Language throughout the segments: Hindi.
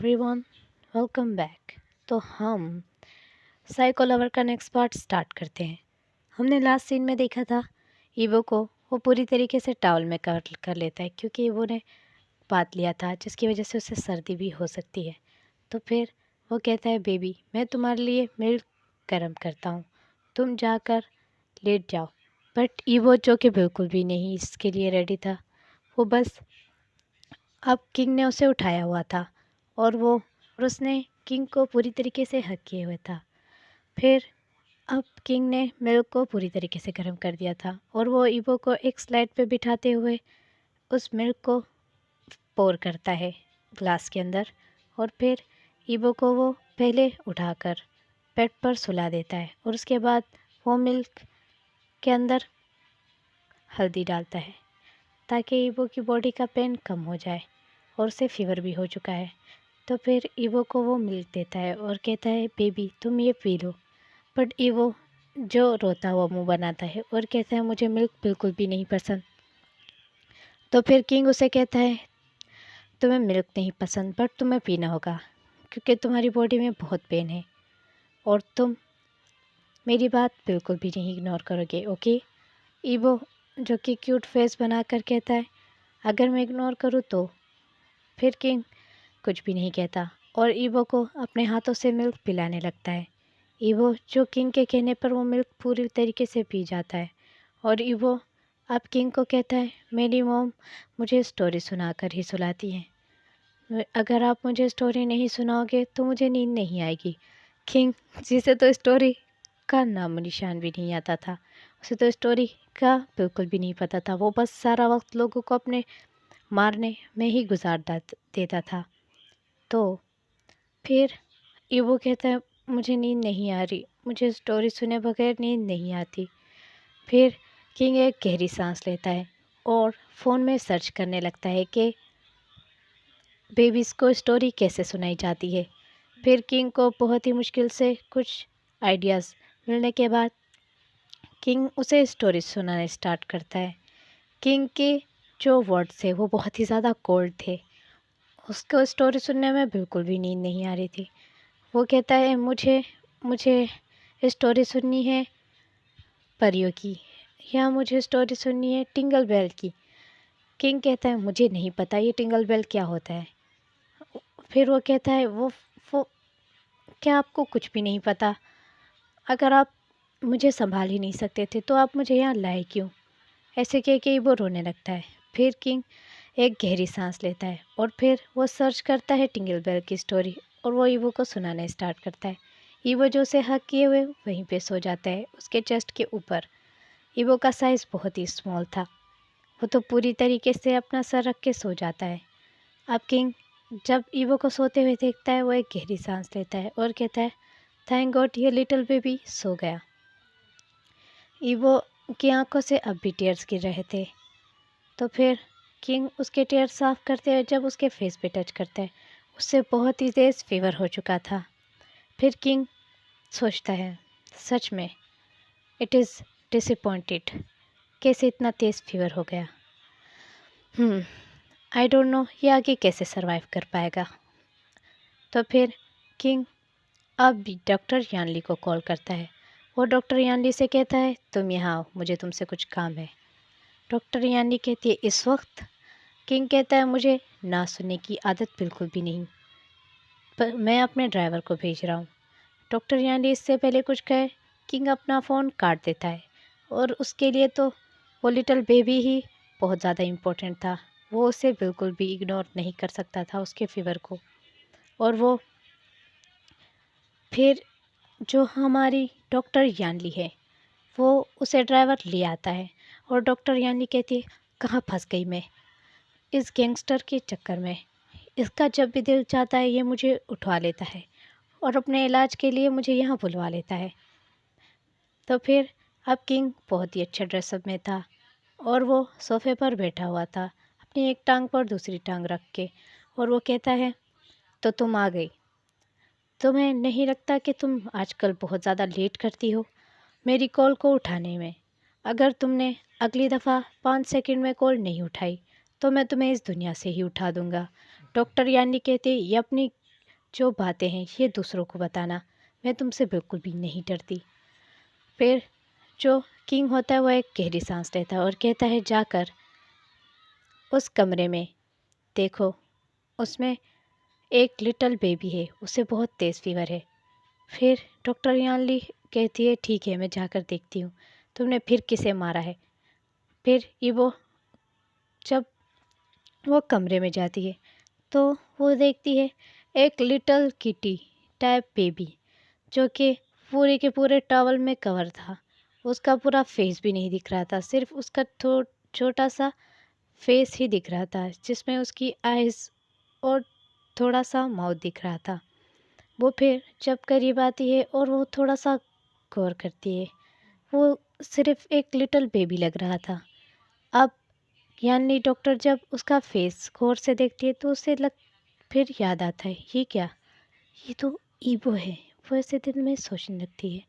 Everyone, welcome back. तो हम साइको लवर का नेक्स्ट पार्ट स्टार्ट करते हैं। हमने लास्ट सीन में देखा था ईवो को वो पूरी तरीके से टावल में कवर कर लेता है क्योंकि ईवो ने बात लिया था जिसकी वजह से उसे सर्दी भी हो सकती है। तो फिर वो कहता है बेबी मैं तुम्हारे लिए मिल्क गर्म करता हूँ, तुम जाकर लेट जाओ। बट ईवो जो कि बिल्कुल भी नहीं इसके लिए रेडी था, वो बस अब किंग ने उसे उठाया हुआ था और उसने किंग को पूरी तरीके से हक किए हुए था। फिर अब किंग ने मिल्क को पूरी तरीके से गर्म कर दिया था और वो ईवो को एक स्लाइड पे बिठाते हुए उस मिल्क को पोर करता है ग्लास के अंदर। और फिर ईवो को वो पहले उठाकर बेड पर सुला देता है और उसके बाद वो मिल्क के अंदर हल्दी डालता है ताकि ईवो की बॉडी का पेन कम हो जाए और उसे फीवर भी हो चुका है। तो फिर ईवो को वो मिल्क देता है और कहता है बेबी तुम ये पी लो। बट ईवो जो रोता हुआ मुंह बनाता है और कहता है मुझे मिल्क बिल्कुल भी नहीं पसंद। तो फिर किंग उसे कहता है तुम्हें मिल्क नहीं पसंद बट तुम्हें पीना होगा क्योंकि तुम्हारी बॉडी में बहुत पेन है और तुम मेरी बात बिल्कुल भी नहीं इग्नोर करोगे, ओके। ईवो जो कि क्यूट फेस बनाकर कहता है अगर मैं इग्नोर करूँ तो। फिर किंग कुछ भी नहीं कहता और ईवो को अपने हाथों से मिल्क पिलाने लगता है। ईवो जो किंग के कहने पर वो मिल्क पूरी तरीके से पी जाता है और ईवो अब किंग को कहता है मेरी मॉम मुझे स्टोरी सुनाकर ही सुलाती है, अगर आप मुझे स्टोरी नहीं सुनाओगे तो मुझे नींद नहीं आएगी। किंग जिसे तो स्टोरी का नाम निशान भी नहीं आता था, उसे तो स्टोरी का बिल्कुल भी नहीं पता था, वो बस सारा वक्त लोगों को अपने मारने में ही देता था। तो फिर ईवो कहता है मुझे नींद नहीं आ रही, मुझे स्टोरी सुने बगैर नींद नहीं आती। फिर किंग एक गहरी सांस लेता है और फ़ोन में सर्च करने लगता है कि बेबीज़ को स्टोरी कैसे सुनाई जाती है। फिर किंग को बहुत ही मुश्किल से कुछ आइडियाज़ मिलने के बाद किंग उसे स्टोरी सुनाने स्टार्ट करता है। किंग के जो वर्ड्स थे वो बहुत ही ज़्यादा कोल्ड थे, उसको स्टोरी सुनने में बिल्कुल भी नींद नहीं आ रही थी। वो कहता है मुझे मुझे स्टोरी सुननी है परियों की या मुझे स्टोरी सुननी है टिंगल बेल की। किंग कहता है मुझे नहीं पता ये टिंगल बेल क्या होता है। फिर वो कहता है वो क्या आपको कुछ भी नहीं पता? अगर आप मुझे संभाल ही नहीं सकते थे तो आप मुझे यहाँ लाए क्यों? ऐसे कह के वो रोने लगता है। फिर किंग एक गहरी सांस लेता है और फिर वो सर्च करता है टिंगल बेल की स्टोरी और वो ईवो को सुनाना स्टार्ट करता है। ईवो जो उसे हक किए हुए वहीं पे सो जाता है उसके चेस्ट के ऊपर। ईवो का साइज़ बहुत ही स्मॉल था, वो तो पूरी तरीके से अपना सर रख के सो जाता है। अब किंग जब ईवो को सोते हुए देखता है वो एक गहरी सांस लेता है और कहता है थैंक गॉड ये लिटिल बेबी सो गया। ईवो की आंखों से अब भी टीयर्स गिर रहे थे। तो फिर किंग उसके टीयर्स साफ करते हुए जब उसके फेस पे टच करता है उससे बहुत ही तेज़ फीवर हो चुका था। फिर किंग सोचता है सच में इट इज़ डिसअपॉइंटेड, कैसे इतना तेज़ फीवर हो गया। आई डोंट नो ये आगे कैसे सरवाइव कर पाएगा। तो फिर किंग अब भी डॉक्टर यानली को कॉल करता है। वो डॉक्टर यानली से कहता है तुम यहाँ आओ, मुझे तुमसे कुछ काम है। डॉक्टर यानली कहती है इस वक्त? किंग कहता है मुझे ना सुनने की आदत बिल्कुल भी नहीं, पर मैं अपने ड्राइवर को भेज रहा हूँ। डॉक्टर यानली इससे पहले कुछ कहे किंग अपना फ़ोन काट देता है और उसके लिए तो वो लिटिल बेबी ही बहुत ज़्यादा इम्पोर्टेंट था, वो उसे बिल्कुल भी इग्नोर नहीं कर सकता था उसके फीवर को। और वो फिर जो हमारी डॉक्टर यानली है वो उसे ड्राइवर ले आता है और डॉक्टर यानली कहती है कहाँ फंस गई मैं इस गैंगस्टर के चक्कर में, इसका जब भी दिल चाहता है ये मुझे उठवा लेता है और अपने इलाज के लिए मुझे यहाँ बुलवा लेता है। तो फिर अब किंग बहुत ही अच्छे ड्रेसअप में था और वो सोफे पर बैठा हुआ था अपनी एक टांग पर दूसरी टांग रख के, और वो कहता है तो तुम आ गई। तुम्हें नहीं लगता कि तुम आजकल बहुत ज़्यादा लेट करती हो मेरी कॉल को उठाने में? अगर तुमने अगली दफ़ा 5 सेकंड में कॉल नहीं उठाई तो मैं तुम्हें इस दुनिया से ही उठा दूँगा। डॉक्टर यानी कहते ये अपनी जो बातें हैं ये दूसरों को बताना, मैं तुमसे बिल्कुल भी नहीं डरती। फिर जो किंग होता है वो एक गहरी सांस लेता है और कहता है, जाकर उस कमरे में देखो, उसमें एक लिटिल बेबी है, उसे बहुत तेज़ फीवर है। फिर डॉक्टर यानली कहती है, ठीक है मैं जाकर देखती हूँ, तुमने फिर किसे मारा है। फिर ईवो जब वो कमरे में जाती है तो वो देखती है एक लिटिल किटी टाइप बेबी, जो कि पूरे के पूरे टॉवल में कवर था। उसका पूरा फेस भी नहीं दिख रहा था, सिर्फ उसका छोटा सा फेस ही दिख रहा था, जिसमें उसकी आइज़ और थोड़ा सा माउथ दिख रहा था। वो फिर जब करीब आती है और वो थोड़ा सा गौर करती है, वो सिर्फ एक लिटिल बेबी लग रहा था। अब यानी डॉक्टर जब उसका फेस गौर से देखती है तो उसे फिर याद आता है, ये क्या, ये तो ईबो है। वो ऐसे दिल में सोचने लगती है।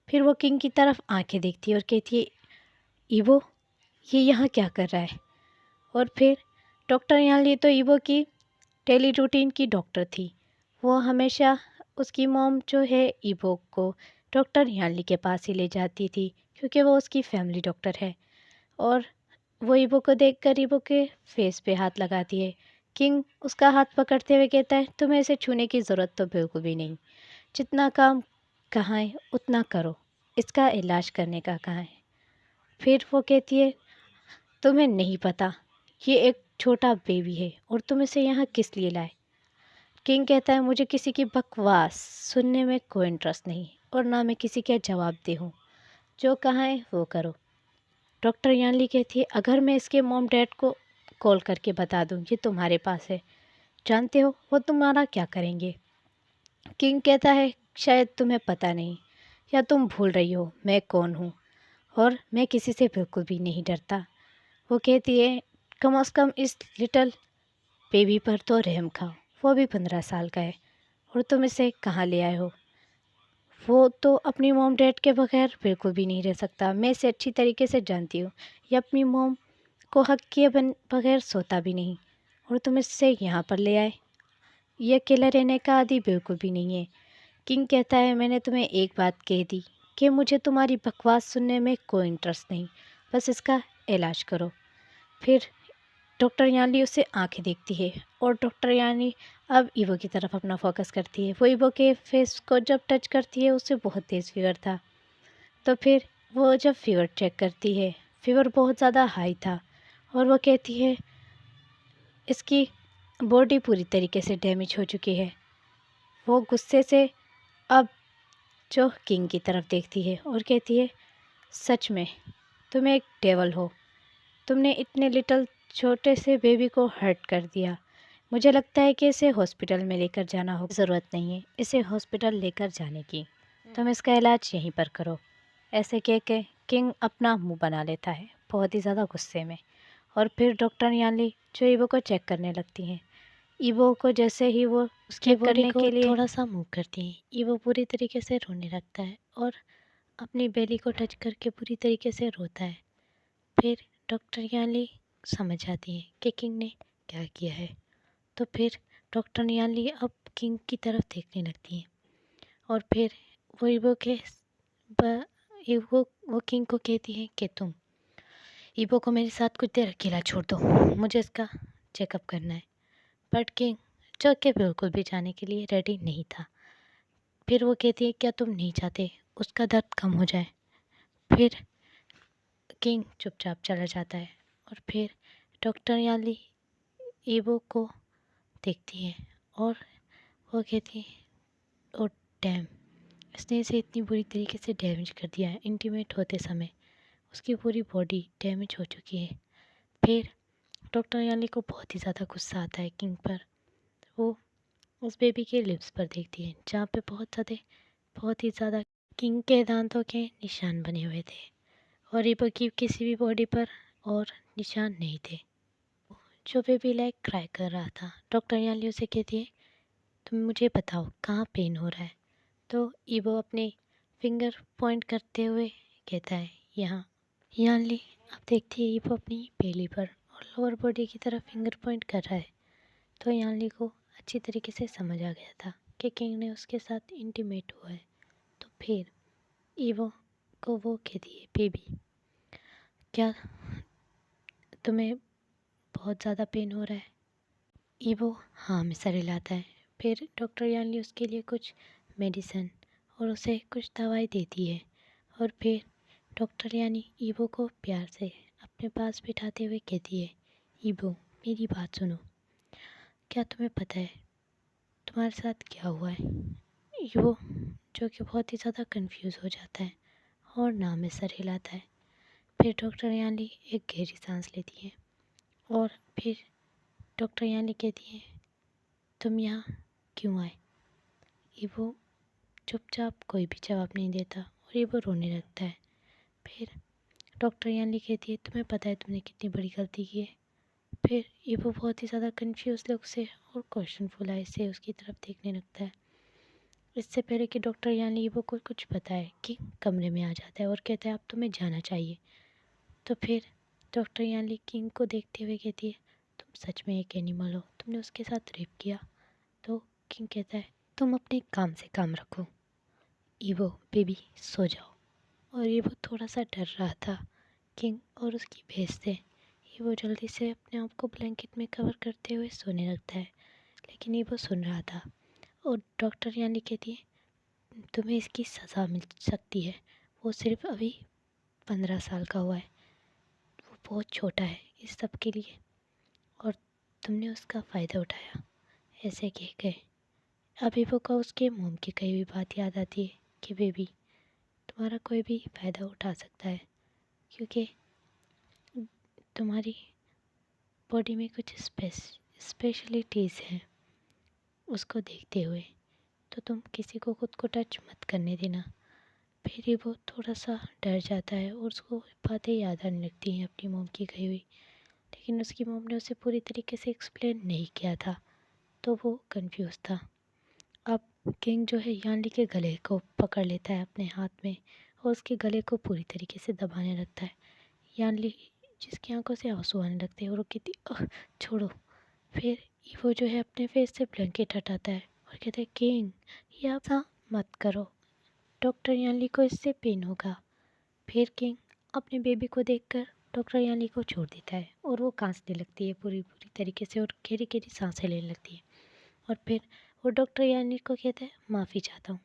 फिर वो किंग की तरफ आंखें देखती है और कहती है, ईबो ये यहाँ क्या कर रहा है। और फिर डॉक्टर यहाँ लिए तो ईबो की डेली रूटीन की डॉक्टर थी। वो हमेशा उसकी मॉम जो है ईबो को डॉक्टर यानली के पास ही ले जाती थी, क्योंकि वो उसकी फैमिली डॉक्टर है। और वो ईबो को देखकर ईबो के फेस पे हाथ लगाती है। किंग उसका हाथ पकड़ते हुए कहता है, तुम्हें इसे छूने की ज़रूरत तो बिल्कुल भी नहीं, जितना काम कहाँ है उतना करो, इसका इलाज करने का कहाँ है। फिर वो कहती है, तुम्हें नहीं पता ये एक छोटा बेबी है और तुम इसे यहाँ किस लिए लाए। किंग कहता है, मुझे किसी की बकवास सुनने में कोई इंटरेस्ट नहीं और ना मैं किसी के जवाब दे हूँ, जो कहाँ है वो करो। डॉक्टर यानली कहती है, अगर मैं इसके मॉम डैड को कॉल करके बता दूँ ये तुम्हारे पास है, जानते हो वो तुम्हारा क्या करेंगे। किंग कहता है, शायद तुम्हें पता नहीं या तुम भूल रही हो मैं कौन हूँ, और मैं किसी से बिल्कुल भी नहीं डरता। वो कहती है, कम से कम इस लिटिल बेबी पर तो रहम खाओ, वो भी 15 साल का है और तुम इसे कहाँ ले आए हो। वो तो अपनी मॉम डैड के बगैर बिल्कुल भी नहीं रह सकता, मैं इसे अच्छी तरीके से जानती हूँ। ये अपनी मॉम को हक किए बगैर सोता भी नहीं, और तुम इससे यहाँ पर ले आए। ये अकेला रहने का आदी बिल्कुल भी नहीं है। किंग कहता है, मैंने तुम्हें एक बात कह दी कि मुझे तुम्हारी बकवास सुनने में कोई इंटरेस्ट नहीं, बस इसका इलाज करो। फिर डॉक्टर यानी उससे आंखें देखती है और डॉक्टर यानी अब ईवो की तरफ अपना फोकस करती है। वो ईवो के फेस को जब टच करती है उससे बहुत तेज़ फीवर था। तो फिर वो जब फीवर चेक करती है, फीवर बहुत ज़्यादा हाई था और वो कहती है, इसकी बॉडी पूरी तरीके से डैमेज हो चुकी है। वो गुस्से से अब जो किंग की तरफ देखती है और कहती है, सच में तुम एक डेवल हो, तुमने इतने लिटिल छोटे से बेबी को हर्ट कर दिया। मुझे लगता है कि इसे हॉस्पिटल में लेकर जाना हो, ज़रूरत नहीं है इसे हॉस्पिटल लेकर जाने की, तुम इसका इलाज यहीं पर करो। ऐसे कह के किंग अपना मुंह बना लेता है बहुत ही ज़्यादा गुस्से में। और फिर डॉक्टर यानली जो ईवो को चेक करने लगती हैं। ईवो को जैसे ही वो उसके बॉडी को थोड़ा सा मूव करती हैं, ईवो पूरी तरीके से रोने लगता है और अपनी बेली को टच करके पूरी तरीके से रोता है। फिर डॉक्टर यानली समझ आती है कि किंग ने क्या किया है। तो फिर डॉक्टर यानली अब किंग की तरफ देखने लगती हैं और फिर वो ईवो के वो किंग को कहती है कि तुम ईवो को मेरे साथ कुछ देर अकेला छोड़ दो, मुझे इसका चेकअप करना है। बट किंग जो कि बिल्कुल भी जाने के लिए रेडी नहीं था। फिर वो कहती है, क्या तुम नहीं चाहते उसका दर्द कम हो जाए। फिर किंग चुपचाप चला जाता है और फिर डॉक्टर याली ईवो को देखती है और वो कहती है, ओ डैम, इसने इसे इतनी बुरी तरीके से डैमेज कर दिया है। इंटीमेट होते समय उसकी पूरी बॉडी डैमेज हो चुकी है। फिर डॉक्टर याली को बहुत ही ज़्यादा गुस्सा आता है किंग पर। वो उस बेबी के लिप्स पर देखती है जहाँ पे बहुत ही ज़्यादा किंग के दांतों के निशान बने हुए थे और ईबो की किसी भी बॉडी पर और निशान नहीं थे। जो बेबी लाइक क्राई कर रहा था, डॉक्टर यानली उसे कहती है, तुम मुझे बताओ कहाँ पेन हो रहा है। तो ईबो अपने फिंगर पॉइंट करते हुए कहता है, यहाँ। यानली अब देखती है ईबो अपनी बेली पर और लोअर बॉडी की तरफ फिंगर पॉइंट कर रहा है। तो यानली को अच्छी तरीके से समझ आ गया था कि किंग ने उसके साथ इंटीमेट हुआ है। तो फिर ईवो को वो कहती है, बेबी क्या तुम्हें बहुत ज़्यादा पेन हो रहा है? ईवो हाँ में सर हिलाता है। फिर डॉक्टर यानली उसके लिए कुछ मेडिसिन और उसे कुछ दवाई देती है। और फिर डॉक्टर यानी ईवो को प्यार से अपने पास बिठाते हुए कहती है, ईवो मेरी बात सुनो, क्या तुम्हें पता है तुम्हारे साथ क्या हुआ है? ईवो जो कि बहुत ही ज़्यादा कंफ्यूज हो जाता है और ना में सर हिलाता है। फिर डॉक्टर यानली एक गहरी सांस लेती है और फिर डॉक्टर यानली कहती है, तुम यहाँ क्यों आए? ईवो चुपचाप कोई भी जवाब नहीं देता और ईवो रोने लगता है। फिर डॉक्टर यानली कहती है, तुम्हें पता है तुमने कितनी बड़ी गलती की है? फिर ईवो बहुत ही ज़्यादा कंफ्यूज लुक से और क्वेश्चनफुल आई से उसकी तरफ देखने लगता है। इससे पहले कि डॉक्टर यानली ईवो को कुछ बताए कि कमरे में आ जाता है और कहता है, अब तुम्हें जाना चाहिए। तो फिर डॉक्टर यानली किंग को देखते हुए कहती है, तुम सच में एक एनिमल हो, तुमने उसके साथ रेप किया? तो किंग कहता है, तुम अपने काम से काम रखो, ईवो बेबी सो जाओ। और ईवो थोड़ा सा डर रहा था किंग और उसकी भेस से। ईवो जल्दी से अपने आप को ब्लैंकेट में कवर करते हुए सोने लगता है, लेकिन ईवो सुन रहा था। और डॉक्टर यानी कहती है, तुम्हें इसकी सज़ा मिल सकती है, वो सिर्फ अभी 15 साल का हुआ है, वो बहुत छोटा है इस सब के लिए, और तुमने उसका फ़ायदा उठाया। ऐसे कह गए। अब ईवो को उसके मोम की कही हुई बात याद आती है कि बेबी तुम्हारा कोई भी फ़ायदा उठा सकता है, क्योंकि तुम्हारी बॉडी में कुछ स्पेशलिटीज़ हैं। उसको देखते हुए तो तुम किसी को खुद को टच मत करने देना। फिर ही वो थोड़ा सा डर जाता है और उसको बातें याद आने लगती हैं अपनी मोम की कही हुई, लेकिन उसकी मोम ने उसे पूरी तरीके से एक्सप्लेन नहीं किया था, तो वो कंफ्यूज था। अब किंग जो है यानली के गले को पकड़ लेता है अपने हाथ में और उसके गले को पूरी तरीके से दबाने लगता है। यानली जिसकी आंखों से आंसू आने लगते हैं और वो कहती, छोड़ो। फिर वो जो है अपने फेस से ब्लैंकेट हटाता है और कहता है, किंग ये आप ऐसा मत करो, डॉक्टर यानली को इससे पेन होगा। फिर किंग अपने बेबी को देखकर डॉक्टर यानली को छोड़ देता है और वो कांसने लगती है पूरी पूरी तरीके से और गहरी गहरी सांसें लेने लगती है। और फिर वो डॉक्टर यानली को कहता है, माफ़ी चाहता हूँ,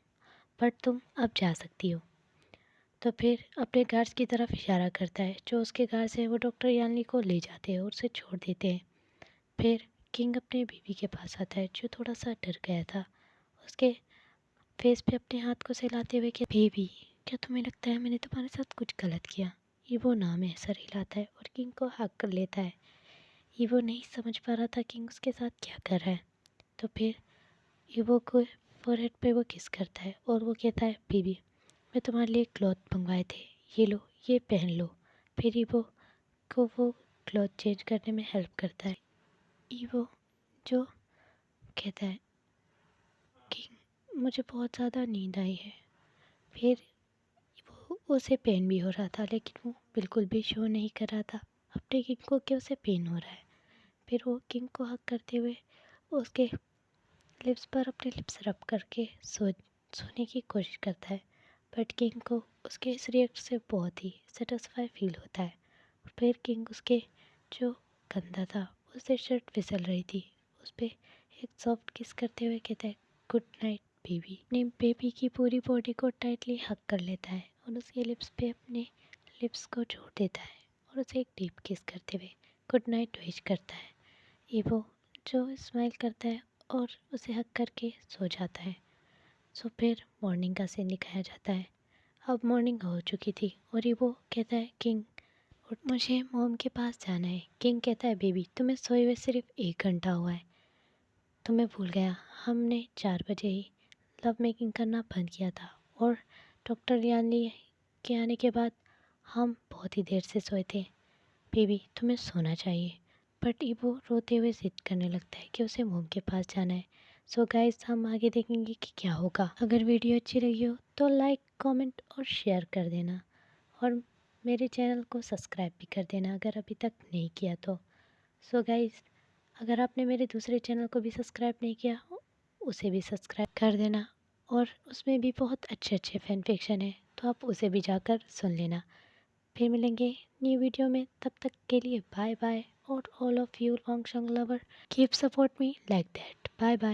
बट तुम अब जा सकती हो। तो फिर अपने गार्ड्स की तरफ इशारा करता है, जो उसके गार्ड्स हैं वो डॉक्टर यानली को ले जाते हैं और उसे छोड़ देते हैं। फिर किंग अपने बीवी के पास आता है, जो थोड़ा सा डर गया था। उसके फेस पे अपने हाथ को सहलाते हुए कि बेबी क्या तुम्हें लगता है मैंने तुम्हारे साथ कुछ गलत किया? ईवो नाम है सर हिलाता है और किंग को हक कर लेता है। ईवो नहीं समझ पा रहा था किंग उसके साथ क्या कर रहा है। तो फिर ईवो को फोरहेड पे वो किस करता है और वो कहता है, बेबी मैं तुम्हारे लिए क्लॉथ मंगवाए थे, ये लो, ये पहन लो। फिर ईवो को वो क्लॉथ चेंज करने में हेल्प करता है। ईवो जो कहता है कि मुझे बहुत ज़्यादा नींद आई है। फिर वो उसे पेन भी हो रहा था, लेकिन वो बिल्कुल भी शो नहीं कर रहा था अपने किंग को कि उसे पेन हो रहा है। फिर वो किंग को हक करते हुए उसके लिप्स पर अपने लिप्स रब करके सोने की कोशिश करता है, बट किंग को उसके इस रिएक्ट से बहुत ही सेटिस्फाई फील होता है। फिर किंग उसके जो कंधा था उससे शर्ट फिसल रही थी, उस पर एक सॉफ्ट किस करते हुए कहता है, गुड नाइट बेबी। अपनी बेबी की पूरी बॉडी को टाइटली हक कर लेता है और उसके लिप्स पे अपने लिप्स को जोड़ देता है और उसे एक डीप किस करते हुए गुड नाइट विश करता है। ईवो जो स्माइल करता है और उसे हक करके सो जाता है। सो फिर मॉर्निंग का सीन दिखाया जाता है। अब मॉर्निंग हो चुकी थी और ईवो कहता है, किंग और मुझे मॉम के पास जाना है। किंग कहता है, बेबी तुम्हें सोए हुए सिर्फ 1 घंटा हुआ है, तुम्हें भूल गया हमने 4 बजे ही लव मेकिंग करना बंद किया था और डॉक्टर यानी के आने के बाद हम बहुत ही देर से सोए थे। बेबी तुम्हें सोना चाहिए। बट ईवो रोते हुए जिद करने लगता है कि उसे मोम के पास जाना है। सो गाइस हम आगे देखेंगे कि क्या होगा। अगर वीडियो अच्छी लगी हो तो लाइक कमेंट और शेयर कर देना और मेरे चैनल को सब्सक्राइब भी कर देना अगर अभी तक नहीं किया तो। सो गाइस अगर आपने मेरे दूसरे चैनल को भी सब्सक्राइब नहीं किया उसे भी सब्सक्राइब कर देना। और उसमें भी बहुत अच्छे अच्छे फैन फिक्शन है, तो आप उसे भी जाकर सुन लेना। फिर मिलेंगे न्यू वीडियो में, तब तक के लिए बाय बाय। और all of you long lover keep support me like that. Bye bye.